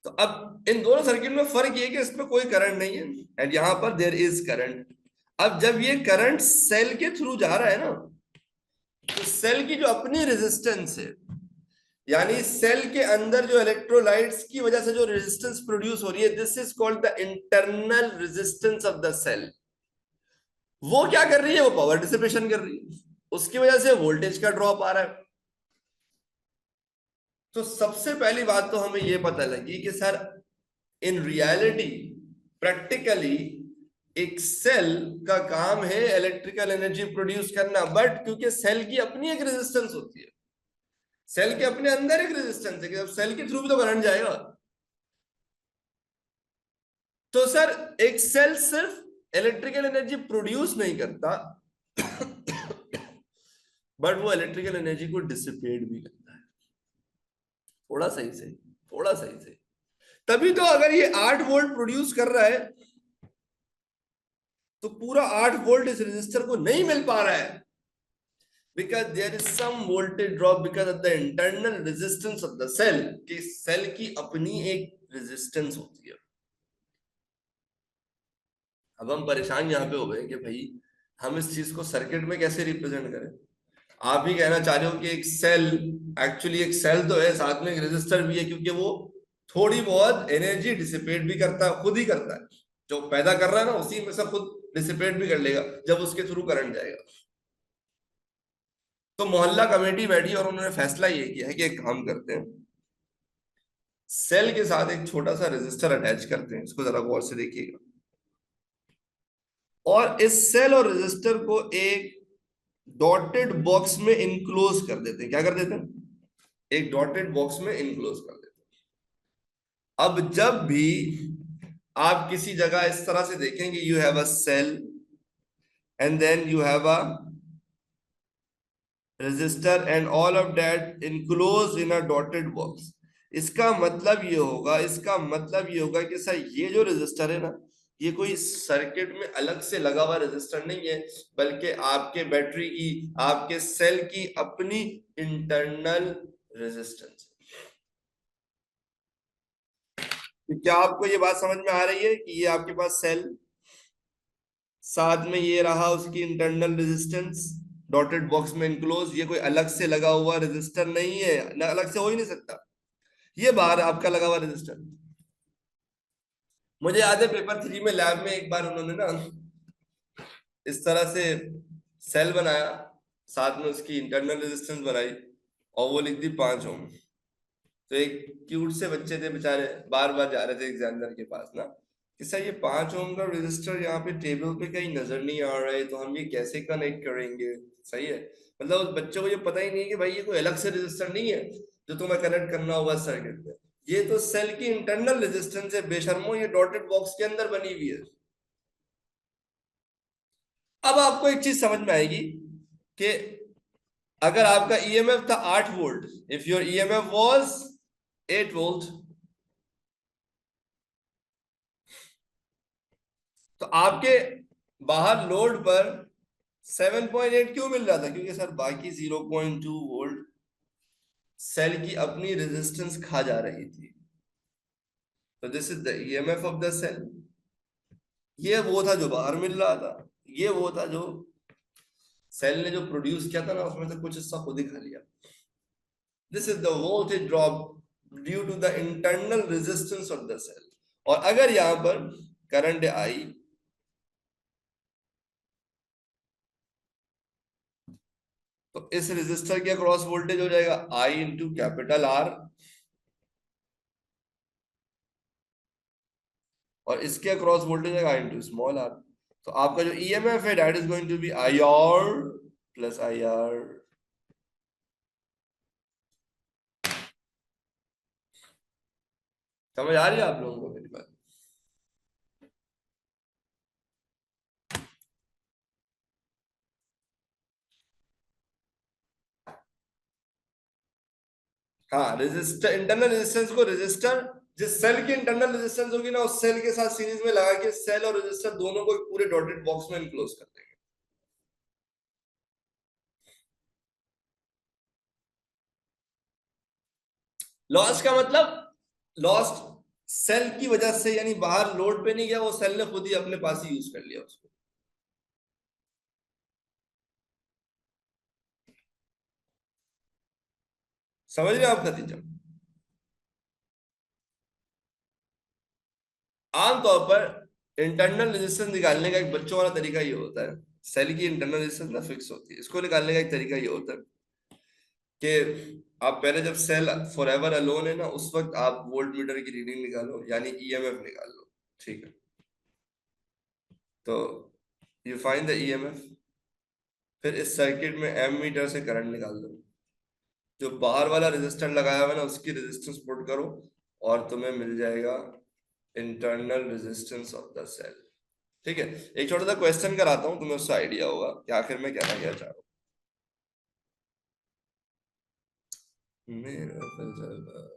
तो अब इन दोनों सर्किट में फर्क ये कि इसमें कोई करंट नहीं है एंड यहां पर देयर इज करंट। अब जब ये करंट सेल के थ्रू जा रहा है ना, तो सेल की जो अपनी रेजिस्टेंस है, यानी सेल के अंदर जो इलेक्ट्रोलाइट्स की वजह से जो रेजिस्टेंस प्रोड्यूस हो रही है, this is called the internal resistance of the cell. वो क्या कर रही है, वो पावर डिसिपेशन कर रही है, उसकी वजह से वोल्टेज का ड्रॉप आ रहा है। तो सबसे पहली बात तो हमें ये पता लगी कि सर इन रियलिटी प्रैक्टिकली एक सेल का काम है इलेक्ट्रिकल एनर्जी प्रोड्यूस करना, बट क्योंकि सेल की अपनी एक रेजिस्टेंस होती है, सेल के अपने अंदर एक रेजिस्टेंस है कि जब सेल के थ्रू भी तो करंट जाएगा। तो सर एक सेल सिर्फ इलेक्ट्रिकल एनर्जी प्रोड्यूस नहीं करता बट वो इलेक्ट्रिकल एनर्जी को डिसिपेट भी करता है। थोड़ा सही से, थोड़ा सही से। तभी तो अगर ये 8 वोल्ट प्रोड्यूस कर रहा है तो पूरा 8 वोल्ट इस रेजिस्टर को नहीं मिल पा रहा है, because there is some voltage drop because of the internal resistance of the cell, कि सेल की अपनी एक रेजिस्टेंस होती है। अब हम परेशान यहाँ पे हो गए कि भाई हम इस चीज को सर्किट में कैसे रिप्रेजेंट करें। आप ही कहना चाह रहे हो कि एक सेल, एक्चुअली एक सेल तो है, साथ में एक रेजिस्टर भी है, क्योंकि वो थोड़ी बहुत एनर्जी डिसिपेट भी करता है, खुद ही करता है, जो पैदा कर रहा है ना उसी में से खुद डिसिपेट भी कर लेगा जब उसके थ्रू करंट जाएगा। तो मोहल्ला कमेटी बैठी और उन्होंने फैसला ये किया है कि एक काम करते हैं, सेल के साथ एक छोटा सा रेजिस्टर अटैच करते हैं। इसको जरा गौर से देखिएगा, और इस सेल और रेजिस्टर को एक डॉटेड बॉक्स में इनक्लोज कर देते हैं। क्या कर देते हैं, एक डॉटेड बॉक्स में इनक्लोज कर देते हैं। अब जब भी आप किसी जगह इस तरह से देखेंगे, you have a cell and then you have a resistor and all of that enclosed in a dotted box, इसका मतलब ये होगा, इसका मतलब ये होगा कि सर ये जो रेजिस्टर है ना, ये कोई सर्किट में अलग से लगा हुआ रेजिस्टर नहीं है, बल्कि आपके बैटरी की, आपके सेल की अपनी इंटरनल रेजिस्टेंस। क्या आपको ये बात समझ में आ रही है कि ये आपके पास सेल, साथ में ये रहा उसकी इंटरनल रेजिस्टेंस डॉटेड बॉक्स में इनक्लोज, ये कोई अलग से लगा हुआ रेजिस्टर नहीं है, अलग से हो ही नहीं सकता, ये बाहर आपका लगा हुआ रेजिस्टर। मुझे याद है पेपर 3 में लैब में एक बार उन्होंने ना इस तरह से सेल बनाया, साथ में उसकी इंटरनल रेजिस्टेंस बनाई और वो लिख दी 5 ओम। तो एक क्यूट से बच्चे थे बेचारे, बार बार जा रहे थे एग्जामिनर के पास ना कि सर ये 5 ओम का रेजिस्टर यहाँ पे टेबल पे कहीं नजर नहीं आ रहा है, तो हम ये कैसे कनेक्ट करेंगे। सही है, मतलब उस बच्चे को ये पता ही नहीं है कि भाई ये कोई अलग से रेजिस्टर नहीं है जो तुम्हें कनेक्ट करना होगा सर्किट पे, ये तो सेल की इंटरनल रेजिस्टेंस है बेशर्मो, ये डॉटेड बॉक्स के अंदर बनी हुई है। अब आपको एक चीज समझ में आएगी कि अगर आपका ईएमएफ था 8 volt, if your EMF was 8 volt, तो आपके बाहर लोड पर 7.8 क्यों मिल रहा था, क्योंकि सर बाकी 0.2 वोल्ट सेल की अपनी रेजिस्टेंस खा जा रही थी। तो this is the EMF of the cell. ये वो था जो बाहर मिल रहा था, ये वो था जो सेल ने जो प्रोड्यूस किया था ना, उसमें से कुछ हिस्सा खुद ही खा लिया। This is the voltage drop due to the internal resistance of the cell. और अगर यहां पर करंट आई तो इस रेजिस्टर के अक्रॉस वोल्टेज हो जाएगा I इंटू कैपिटल R, और इसके अक्रॉस वोल्टेज है I इंटू स्मॉल r। तो आपका जो ईएमएफ है that is going to be IR plus IR। समझ आ रही है आप लोगों को मेरी बात? हाँ, रेजिस्टर, इंटरनल रेजिस्टेंस को रेजिस्टर, जिस सेल की इंटरनल रेजिस्टेंस होगी ना, उस सेल के साथ सीरीज में लगा के सेल और रेजिस्टर दोनों को एक पूरे डॉटेड बॉक्स में इनक्लोज कर देंगे। लॉस्ट का मतलब, लॉस्ट सेल की वजह से, यानी बाहर लोड पे नहीं गया, वो सेल ने खुद ही अपने पास ही यूज कर लिया उसको। समझ रहे हो आप नतीजा? आमतौर पर इंटरनल रेजिस्टेंस निकालने का एक बच्चों वाला तरीका ये होता है, सेल की इंटरनल रेजिस्टेंस ना फिक्स होती है, इसको निकालने का एक तरीका ये होता है कि आप पहले जब सेल फॉर एवर अलोन है ना, उस वक्त आप वोल्ट मीटर की रीडिंग निकालो, यानी ईएमएफ निकाल लो। ठीक है, तो यू फाइंड द ईएमएफ, फिर इस सर्किट में एम मीटर से करंट निकाल दो, जो बाहर वाला रेजिस्टर लगाया हुआ है ना, उसकी रेजिस्टेंस पुट करो, और तुम्हें मिल जाएगा internal resistance of the cell. ठीक है, एक छोटा सा क्वेश्चन कराता हूँ, तुम्हें उससे आइडिया होगा कि आखिर में कहना क्या चाह रहा हूँ। मेरा फलसफा,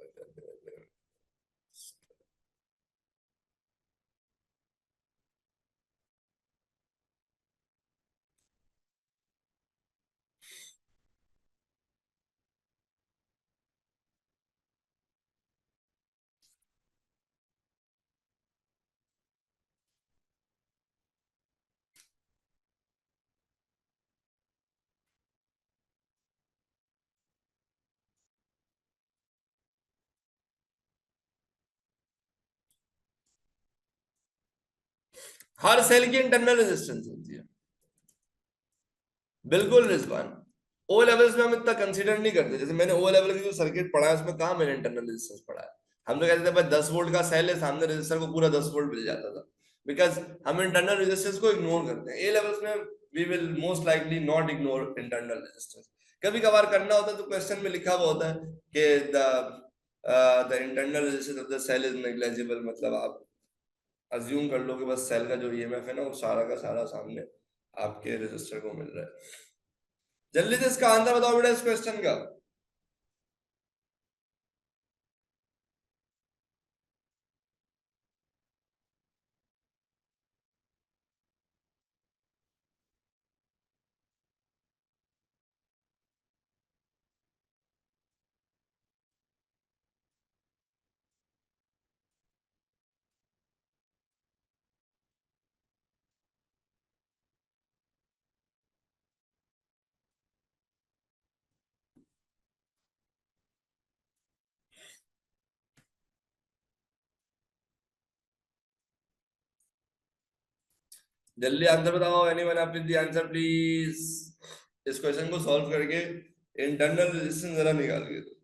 हर सेल की इंटरनल रेजिस्टेंस होती है। बिल्कुल रिजवान, ओ लेवल्स में हम इतना कंसीडर नहीं करते। जैसे मैंने ओ लेवल की जो सर्किट पढ़ा है उसमें कहा मैंने इंटरनल रेजिस्टेंस पढ़ा है। हम तो कहते थे भाई 10 वोल्ट का सेल है, सामने रेजिस्टर को पूरा 10 वोल्ट मिल जाता था, बिकॉज हम इंटरनल रेजिस्टेंस को इग्नोर करते हैं। ए लेवल्स में we will most likely not ignore internal resistance. कभी कभार करना होता है तो क्वेश्चन में लिखा हुआ होता है कि the internal resistance of the cell is negligible, मतलब आप अज्यूम कर लो कि बस सेल का जो ईएमएफ है ना, वो सारा का सारा सामने आपके रेजिस्टर को मिल रहा है। जल्दी से इसका आंसर बताओ बेटा इस क्वेश्चन का। जल्दी आंसर बताओ, anyone have the answer please. इस क्वेश्चन को सॉल्व करके इंटरनल रेजिस्टेंस जरा निकाल के दो।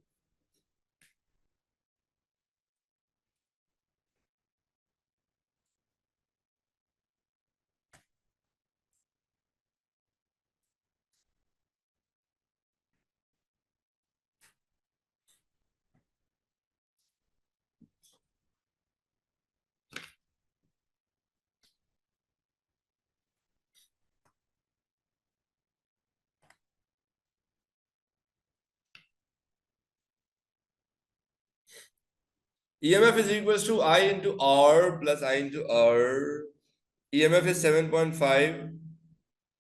EMF is equals to I into R plus I into R. EMF is 7.5,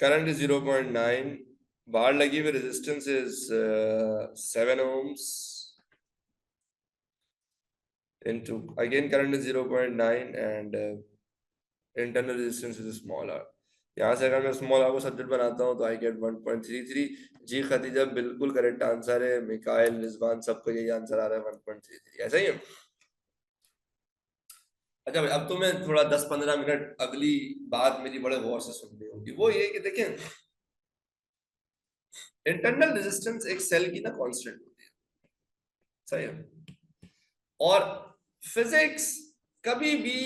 current is 0.9, बाहर लगी हुई resistance is 7 ohms into, again current is 0.9 and internal resistance is small r। यहाँ से अगर मैं स्मॉल आर को सब्जेक्ट बनाता हूँ तो आई गेट 1.33। जी खतीजा बिल्कुल करेक्ट आंसर है, मिकाइल, रिजवान सबको यही आंसर आ रहा है 1.33, ऐसा ही है। अच्छा भाई, अब तो मैं थोड़ा 10-15 मिनट अगली बात मेरी बड़े गौर से सुननी होगी, वो ये कि देखें, इंटरनल रेजिस्टेंस एक सेल की ना कांस्टेंट होती है, सही है। और फिजिक्स कभी भी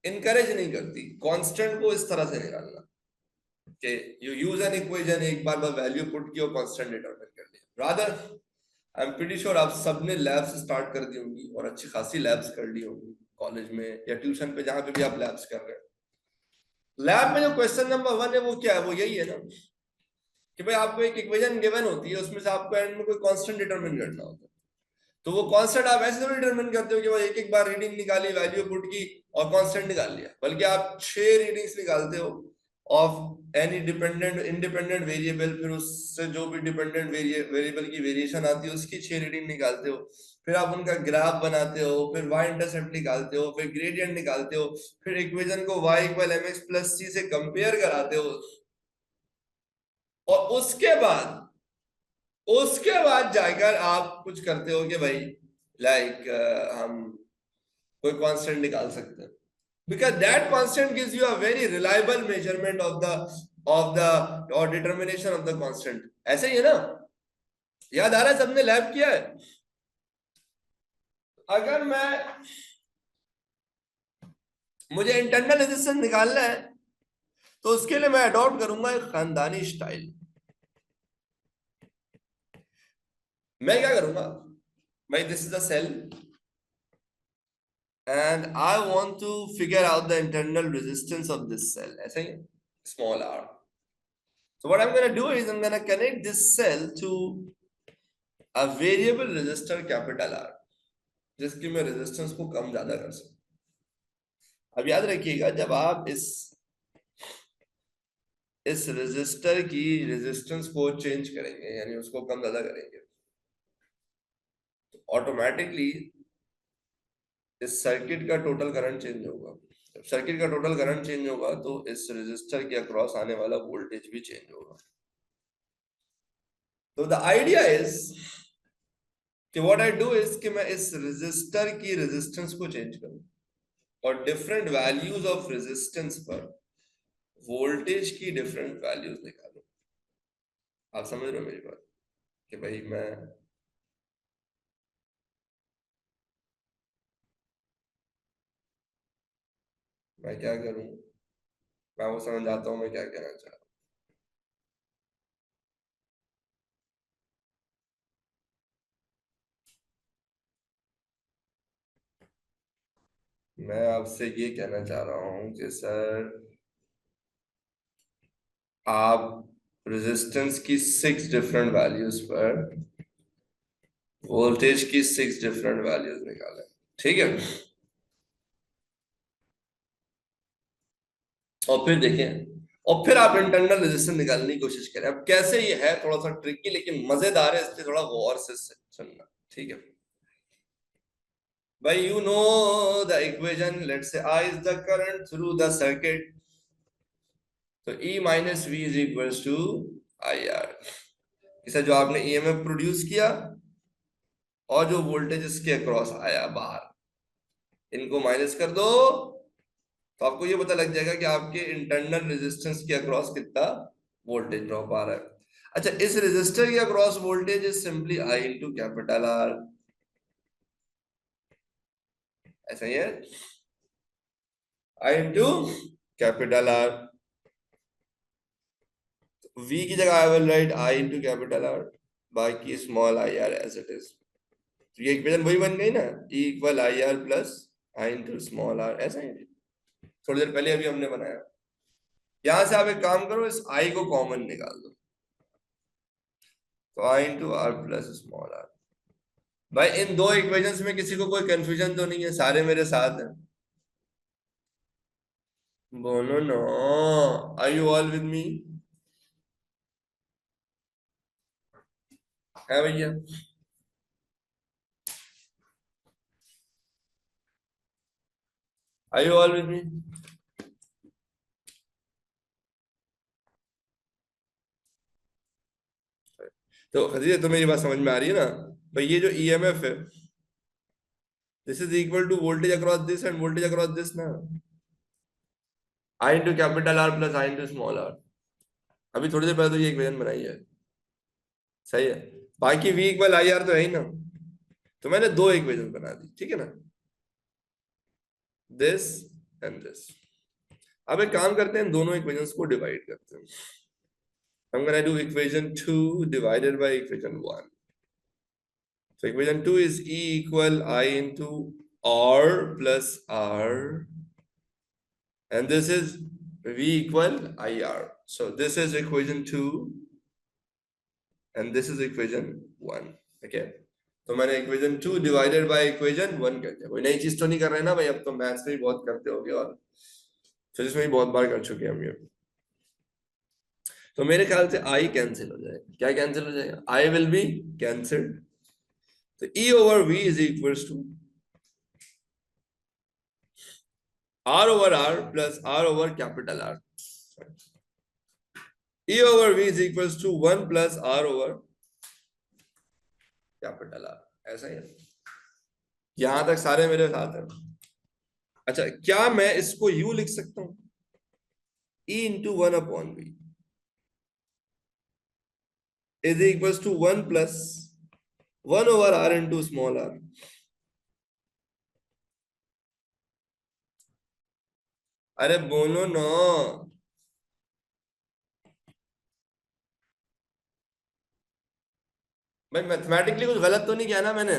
इनकरेज नहीं करती कांस्टेंट को इस तरह से निकालना कि यू यूज एन इक्वेशन, एक बार वैल्यू पुट की और कांस्टेंट डिटरमाइन कर लिया। Rather I am pretty sure आप सबने लैब्स स्टार्ट कर दी होंगी और अच्छी खासी लैब्स कर ली होंगी कॉलेज में या ट्यूशन पे, जहां पे भी आप लैब्स कर रहे हैं। लैब में जो क्वेश्चन नंबर 1 है वो क्या है? वो यही है ना कि भाई आपको एक इक्वेशन गिवन होती है, उसमें से आपको एंड में कोई कांस्टेंट डिटरमिन करना होता है। तो वो कांस्टेंट आप ऐसे थोड़ी डिटरमिन करते हो कि भाई एक एक बार रीडिंग निकाली, वैल्यू पुट की और कांस्टेंट निकाल लिया, बल्कि आप 6 रीडिंग्स निकालते हो of any dependent independent variable, फिर उससे जो भी डिपेंडेंट वेरिएबल की वेरिएशन आती है उसकी 6 रीडिंग निकालते हो, फिर आप उनका ग्राफ बनाते हो, फिर y इंटरसेप्ट निकालते हो, फिर ग्रेडियंट निकालते हो, फिर इक्वेशन को y equal mx plus c से कंपेयर कराते हो, और उसके बाद जाकर आप कुछ करते हो कि भाई लाइक हम कोई कांस्टेंट निकाल सकते हैं, because that constant gives you a very reliable measurement of the or determination of the constant. ऐसे ही है ना? याद आ रहा है? सबने लैब किया है? अगर मुझे इंटरनल रेजिस्टेंस निकालना है तो उसके लिए मैं अडॉप्ट करूंगा एक खानदानी स्टाइल। मैं क्या करूंगा भाई, this is the cell and I want to figure out the internal resistance of this cell, ऐसे ही small r. So what I'm going to do is I'm going to connect this cell to a variable resistor capital R, जिसकी मैं resistance को कम ज्यादा कर सकूं। अब याद रखिएगा, जब आप इस रेजिस्टर की रेजिस्टेंस को चेंज करेंगे, यानी उसको कम ज्यादा करेंगे, तो ऑटोमेटिकली इस सर्किट का टोटल करंट चेंज होगा। जब सर्किट का टोटल करंट चेंज होगा तो इस रेजिस्टर के अक्रॉस आने वाला वोल्टेज भी चेंज होगा। तो द आइडिया इज कि व्हाट आई डू इज कि मैं इस रेजिस्टर की रेजिस्टेंस को चेंज करूं और डिफरेंट वैल्यूज ऑफ रेजिस्टेंस पर वोल्टेज की डिफरेंट वैल्यूज निकालूं। आप समझ रहे हो मेरी बात कि भाई मैं क्या करूं, मैं वो समझ आता हूं मैं क्या कहना चाह रहा हूं। मैं आपसे ये कहना चाह रहा हूं कि सर आप रेजिस्टेंस की 6 डिफरेंट वैल्यूज पर वोल्टेज की 6 डिफरेंट वैल्यूज निकालें, ठीक है? और फिर देखें, और फिर आप इंटरनल रेजिस्टेंस निकालने की कोशिश करें। अब कैसे ये है थोड़ा सा ट्रिकी लेकिन मजेदार है, इसलिए थोड़ा गौर से सुनना, ठीक है भाई? You know the equation, let's say I is the current through the circuit, तो E minus V is equals to IR। इसे जो आपने EMF प्रोड्यूस किया और जो वोल्टेज इसके अक्रॉस आया बाहर, इनको माइनस कर दो तो आपको ये पता लग जाएगा कि आपके इंटरनल रेजिस्टेंस के अक्रॉस कितना वोल्टेज ड्रॉप आ रहा है। अच्छा, इस रेजिस्टर के across voltage is simply I into capital R, ऐसा ही है, I into capital R। V की जगह I will write I into capital R, बाकी small I R as it is. तो ये इक्वेशन वही बन गई ना, E equal I R plus I into small r, ऐसा ही थोड़ी देर पहले अभी हमने बनाया। यहां से आप एक काम करो, इस I को कॉमन निकाल दो, तो I into R plus small r। भाई इन दो इक्वेशंस में किसी को कोई कंफ्यूजन तो नहीं है? सारे मेरे साथ हैं? बोलो नो, are you all with me? है भैया? Are you all with me? तो खदीजा, तो मेरी बात समझ में आ रही है ना भाई? ये जो ईएमएफ है, this is equal to voltage across this and voltage across this ना, I into capital R plus I into small R. अभी थोड़ी देर पहले तो ये इक्वेशन बनाई है, सही है? बाकी v इक्वल आई आर तो है ही ना, तो मैंने दो इक्वेशन बना दी, ठीक है ना, दिस एंड दिस। अब एक काम करते हैं, दोनों इक्वेशंस को डिवाइड करते हैं। I'm gonna do equation 2 divided by equation 1, So equation 2 is E equal I into R plus R, and this is V equal IR. So this is equation 2 and this is equation 1. Okay, तो मैंने equation 2 divided by equation 1 कर दिया. कोई नई चीज तो नहीं कर रहे ना भाई, अब तो मैथ्स में भी बहुत करते होगे और फिजिक्स में भी बहुत बार कर चुके हैं हम ये. तो मेरे ख्याल से I कैंसिल हो जाएगा. क्या कैंसिल हो जाएगा? I will be cancelled. So E over V is equals to R over R plus R over capital R. E over V is equals to 1 plus R over capital R. ऐसा ही है. यहां तक सारे मेरे साथ हैं. अच्छा, क्या मैं इसको यू लिख सकता हूं? E into 1/V is equals to 1 plus 1 over R into small r. अरे बोलो ना. भाई मैथमेटिकली कुछ गलत तो नहीं किया ना मैंने?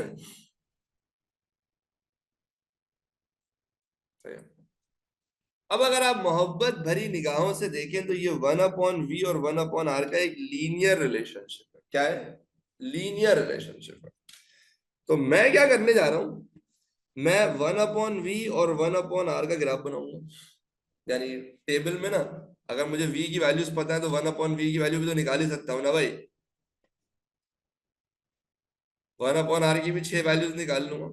अब अगर आप मोहब्बत भरी निगाहों से देखें तो ये 1/V और 1/R का एक लीनियर रिलेशनशिप है. क्या है? लीनियर रिलेशनशिप है. तो मैं क्या करने जा रहा हूं? मैं 1/V और 1/R का ग्राफ बनाऊंगा. यानी टेबल में ना, अगर मुझे V की वैल्यूज पता है तो 1/V की वैल्यू भी तो निकाल ही सकता हूं ना भाई. 1/R की भी 6 वैल्यूज निकाल लूंगा.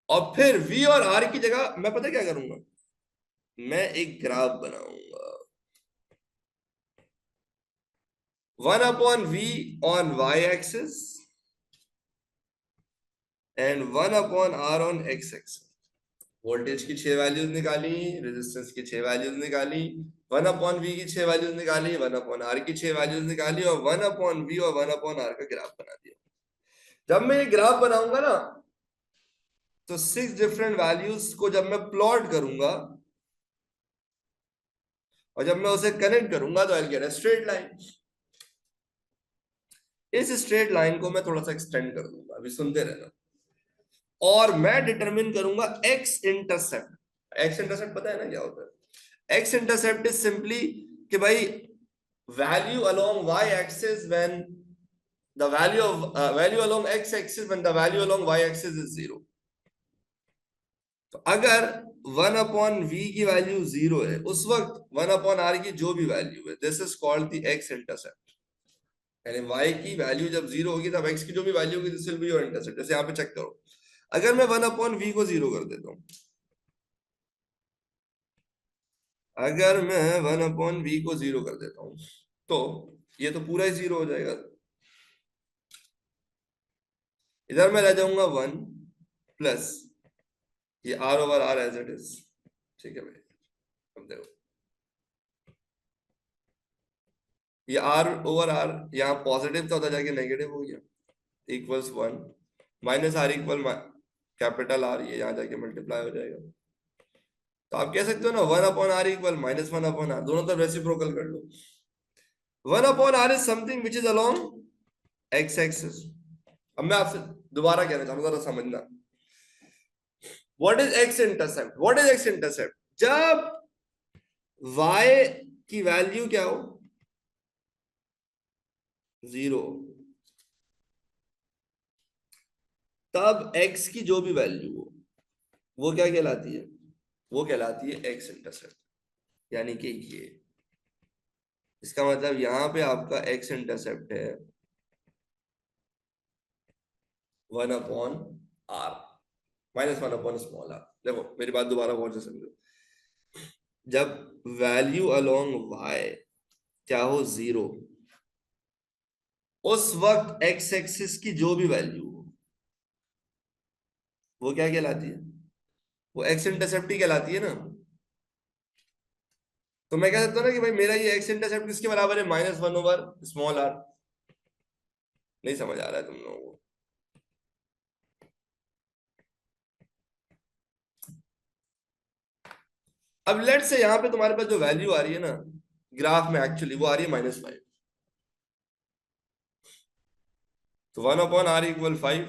और फिर V और R की जगह मैं पता क्या करूंगा? मैं एक ग्राफ बनाऊंगा. 1/V on y axis and 1/R on x axis. Voltage की 6 वैल्यूज निकाली, रेजिस्टेंस की 6 वैल्यूज निकाली, 1/V की 6 वैल्यूज निकाली, 1/R की 6 वैल्यूज निकाली और 1/V और 1/R का ग्राफ बना दिया. जब मैं ये ग्राफ बनाऊंगा ना, तो 6 डिफरेंट वैल्यूज को जब मैं प्लॉट करूंगा और जब मैं उसे कनेक्ट करूंगा तो I will get a straight line. इस स्ट्रेट लाइन को मैं थोड़ा सा एक्सटेंड कर दूंगा, अभी सुनते रहना. और मैं डिटरमिन करूंगा एक्स इंटरसेप्ट. एक्स इंटरसेप्ट पता है ना क्या होता है? एक्स इंटरसेप्ट इज सिंपली कि भाई value along y axis when the value along x axis when the value along y axis is 0. तो अगर 1/V की वैल्यू 0 है, उस वक्त 1/R की जो भी वैल्यू है, this is called the x intercept. यानी y की वैल्यू जब 0 होगी तब x की जो भी वैल्यू होगी this will be your intercept. जैसे यहाँ पे चेक करो, अगर मैं 1/V को 0 कर देता हूं, अगर मैं 1/V को 0 कर देता हूं तो ये तो पूरा ही 0 हो जाएगा. इधर मैं रह जाऊंगा 1 प्लस ये R over R as it is. ठीक है भाई, अब देखो ये R ओवर R यहाँ पॉजिटिव था, जाके नेगेटिव हो गया, equals 1 minus R equal capital R, ये यहाँ जाके मल्टीप्लाई हो जाएगा. तो आप कह सकते हो ना 1/R इक्वल माइनस 1/R, दोनों तरफ रेसिप्रोकल कर लो. 1/R is something which is along x axis. अब मैं आपसे दोबारा कहना चाहूंगा, जरा समझना. What is x intercept? What is x intercept? जब y की वैल्यू क्या हो? 0, तब x की जो भी वैल्यू हो वो क्या कहलाती है? वो कहलाती है x इंटरसेप्ट. यानी कि ये, इसका मतलब यहां पे आपका x इंटरसेप्ट है 1/R माइनस 1/r. देखो मेरी बात दोबारा गौर से समझो. जब वैल्यू अलोंग y क्या हो 0, उस वक्त x एक्सिस की जो भी वैल्यू हो वो क्या कहलाती है? वो x इंटरसेप्ट ही कहलाती है ना. तो मैं कह सकता हूँ ना कि भाई मेरा ये x इंटरसेप्ट किसके बराबर है? -1/r. नहीं समझ आ रहा है तुम लोगों को? अब लेट से यहां पे तुम्हारे पास जो वैल्यू आ रही है ना ग्राफ में, एक्चुअली वो आ रही है -5. तो 1/r=5,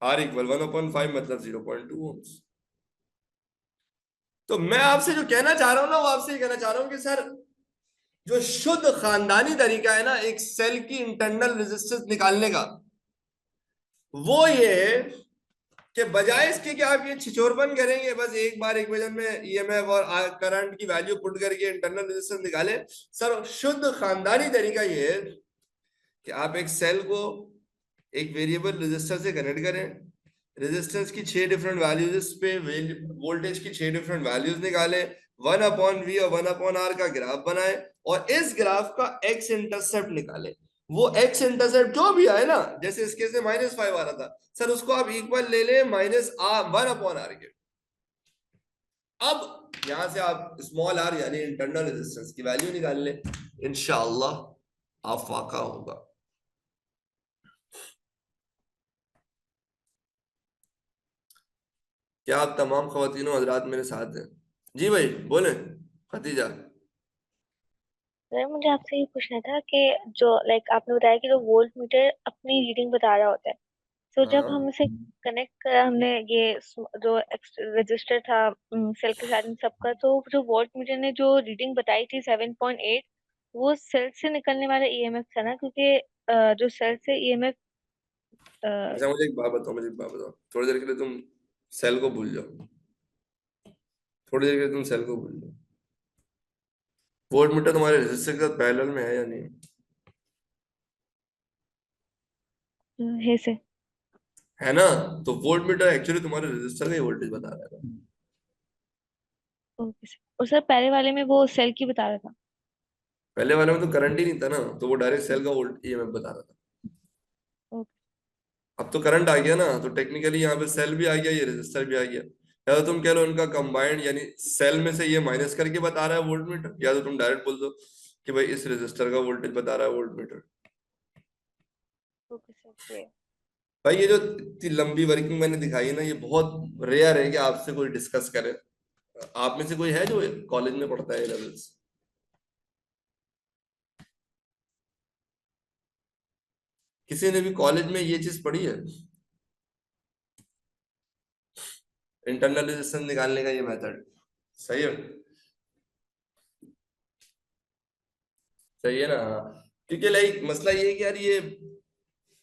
r=1/5 मतलब 0.2 ohms। तो मैं आपसे जो कहना चाह रहा हूं ना, वो आपसे ये कहना चाह रहा हूं कि सर, जो शुद्ध खानदानी तरीका है ना एक सेल की इंटरनल रेजिस्टेंस निकालने का, वो ये है कि बजाय इसके कि आप ये छिछोरपन करेंगे बस एक बार इक्वेशन में ईएमएफ और करंट की वैल्यू पुट करके इंटरनल रेजिस्टेंस निकाले, सर शुद्ध खानदानी तरीका ये है कि आप एक सेल को एक वेरिएबल रेजिस्टर से कनेक्ट करें, रेजिस्टेंस की 6 डिफरेंट वैल्यूज पे वोल्टेज की 6 डिफरेंट वैल्यूज निकालें, 1/V और 1/R का ग्राफ बनाए, और इस ग्राफ का एक्स इंटरसेप्ट निकाले। वो एक्स इंटरसेप्ट जो भी आए ना, जैसे इसके से -5 आ रहा था सर, उसको आप इक्वल ले लें -1/R के। अब यहां से आप स्मॉल r यानी इंटरनल रेजिस्टेंस की वैल्यू निकाल लें, इंशाअल्लाह आप वाका होगा। क्या आप तमाम खवातीनों हजरात मेरे साथ हैं? जी भाई बोले, खतीजा। सर मुझे आपसे ये पूछना था कि जो लाइक आपने बताया कि जो वोल्ट मीटर अपनी रीडिंग बता रहा होता है, तो जब हाँ हम इसे कनेक्ट करा हमने ये जो रजिस्टर था सेल के साथ इन सबका, तो जो वोल्ट मीटर ने जो रीडिंग बताई थी 7.8, वो सेल से निकलने वाला ईएमएफ था ना, क्योंकि जो सेल से ईएमएफ। अच्छा, मुझे एक बात बताओ, मुझे एक बात बताओ, थोड़ी देर के लिए तुम सेल को भूल जाओ, थोड़ी देर के लिए तुम सेल को भूल जाओ। वोल्ट मीटर तुम्हारे रजिस्टर के साथ पैरेलल में है या नहीं? है से। है ना? तो वोल्ट मीटर एक्चुअली तुम्हारे रजिस्टर का ही वोल्टेज बता रहा है। ओके सर, और सर पहले वाले में वो सेल की बता रहा था। पहले वाले में तो करंट ही नहीं था ना, तो वो डायरेक्ट सेल का वोल्ट ईएमएफ बता रहा था। ओके। अब तो करंट आ गया ना, तो टेक्निकली यहाँ पे सेल भी आ गया, ये रजिस्टर भी आ गया। या तो तुम कह लो इनका कंबाइंड, यानी सेल में से ये माइनस करके बता रहा है वोल्ट मीटर, या तो तुम डायरेक्ट बोल दो कि भाई इस रजिस्टर का वोल्टेज बता रहा है वोल्ट मीटर। ओके सर ये। भाई ये जो इतनी लंबी वर्किंग मैंने दिखाई है ना, ये बहुत रेयर है कि आपसे कोई डिस्कस करे। आप में से कोई है जो कॉलेज में पढ़ता है लेवल्स? किसी ने भी कॉलेज में ये चीज पढ़ी है? इंटरनल रेजिस्टेंस निकालने का ये मेथड सही है? सही है ना? हाँ। क्योंकि लाइक मसला ये है कि यार ये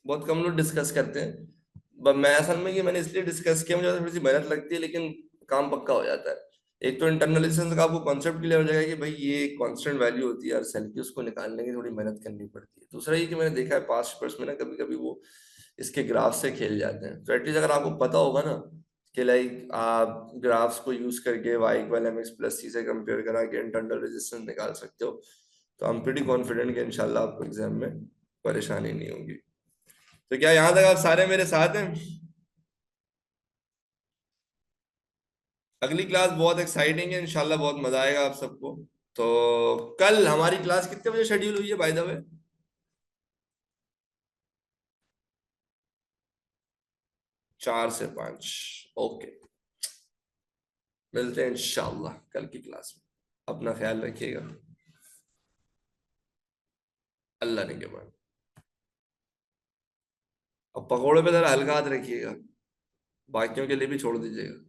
बहुत कम लोग डिस्कस करते हैं। मैं असल में, ये मैंने इसलिए डिस्कस किया, मुझे थोड़ी सी मेहनत लगती है लेकिन काम पक्का हो जाता है। एक तो इंटरनल रेजिस्टेंस का आपको कॉन्सेप्ट क्लियर हो जाएगा कि भाई ये कांस्टेंट वैल्यू होती है यार सेल की, उसको निकालने की थोड़ी मेहनत करनी पड़ती है। दूसरा ये कि मैंने देखा है पास्ट पेपर्स में ना, कभी कभी वो इसके ग्राफ से खेल जाते हैं। तो एटलीस्ट अगर आपको पता होगा ना कि लाइक आप ग्राफ्स को यूज करके y=mx+c से कंपेयर करा के इंटरनल रेजिस्टेंस निकाल सकते हो, तो आई एम प्रीटी कॉन्फिडेंट कि इंशाल्लाह आपको एग्जाम में परेशानी नहीं होगी। तो क्या यहां तक आप सारे मेरे साथ हैं? अगली क्लास बहुत एक्साइटिंग है, इंशाल्लाह बहुत मजा आएगा आप सबको। तो कल हमारी क्लास कितने बजे शेड्यूल हुई है बाय द वे? 4 से 5। ओके, मिलते हैं इंशाल्लाह कल की क्लास में। अपना ख्याल रखिएगा। अल्लाह ने के बाद। अब पकौड़े पे जरा हल्का हाथ रखिएगा, बाकियों के लिए भी छोड़ दीजिएगा।